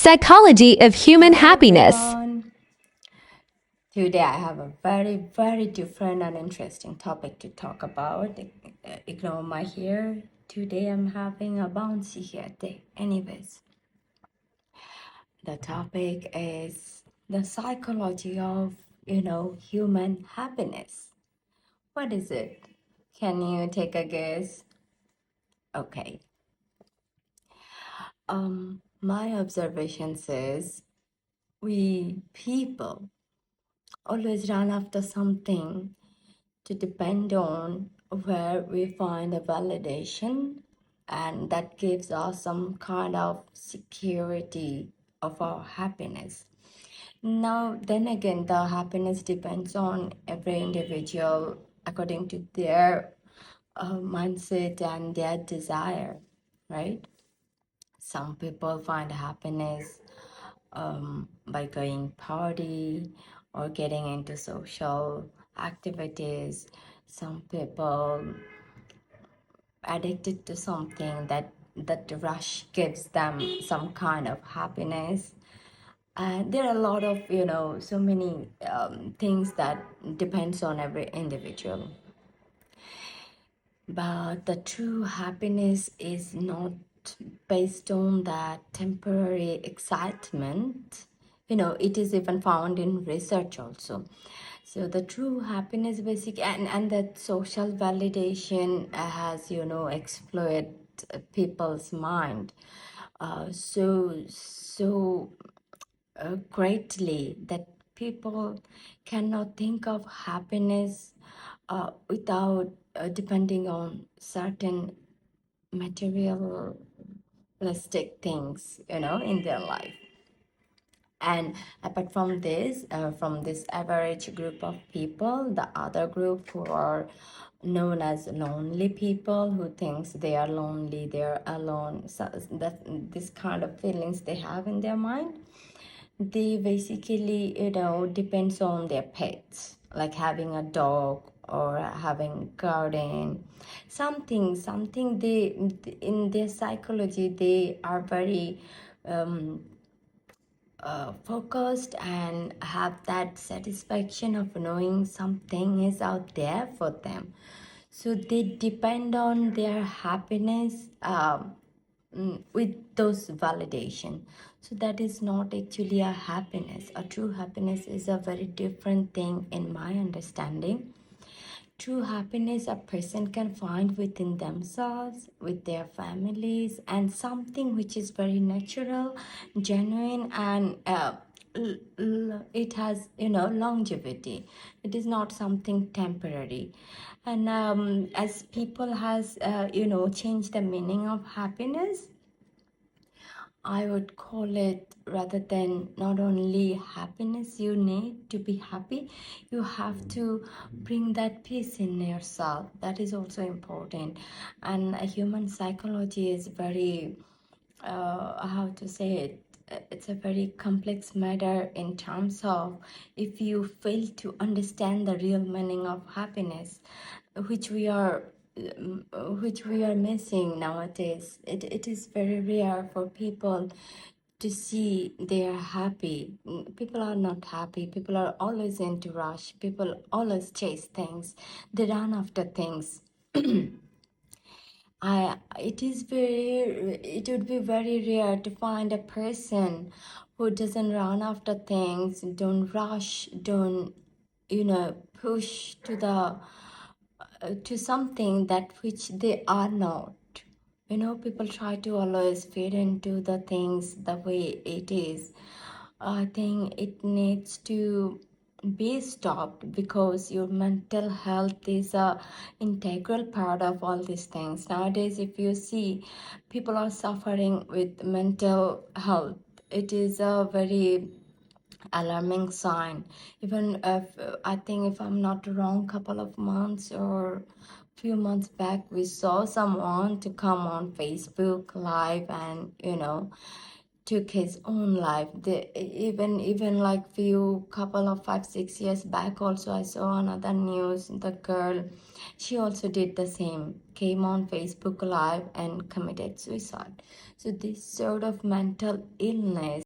Psychology of Human Happiness. Everyone. Today I have a very different and interesting topic to talk about. Ignore my hair. Today I'm having a bouncy hair day. Anyways, the topic is the psychology of, human happiness. What is it? Can you take a guess? Okay. My observation says we people always run after something to depend on where we find a validation, and that gives us some kind of security of our happiness. Now then again, the happiness depends on every individual according to their mindset and their desire, right? Some people find happiness by going party or getting into social activities. Some people addicted to something that rush gives them some kind of happiness. And there are a lot of so many things that depends on every individual. But the true happiness is not based on that temporary excitement. It is even found in research also. So the true happiness basic and that social validation has, explored people's mind so greatly that people cannot think of happiness without depending on certain materialistic things, in their life. And apart from this average group of people, the other group who are known as lonely people, who thinks they are lonely, they're alone, so that this kind of feelings they have in their mind, they basically depends on their pets, like having a dog or having garden, something they, in their psychology, they are very focused and have that satisfaction of knowing something is out there for them. So they depend on their happiness with those validation. So that is not actually a happiness. A true happiness is a very different thing in my understanding. True happiness a person can find within themselves, with their families, and something which is very natural, genuine, and it has longevity. It is not something temporary. And as people has changed the meaning of happiness, I would call it, rather than not only happiness you need to be happy, you have to bring that peace in yourself. That is also important. And human psychology is very, how to say it, it's a very complex matter in terms of if you fail to understand the real meaning of happiness, which we are which we are missing nowadays. It is very rare for people to see they are happy. People are not happy. People are always into rush. People always chase things. They run after things. It would be very rare to find a person who doesn't run after things, don't rush, don't push to something that which they are not. People try to always fit into the things the way it is. I think it needs to be stopped, because your mental health is a integral part of all these things. Nowadays, if you see, people are suffering with mental health. It is a very alarming sign. Even if I think, if I'm not wrong, couple of months or few months back, we saw someone to come on Facebook live and took his own life. Even like few couple of 5-6 years back also, I saw another news. The girl, she also did the same, came on Facebook live and committed suicide. So this sort of mental illness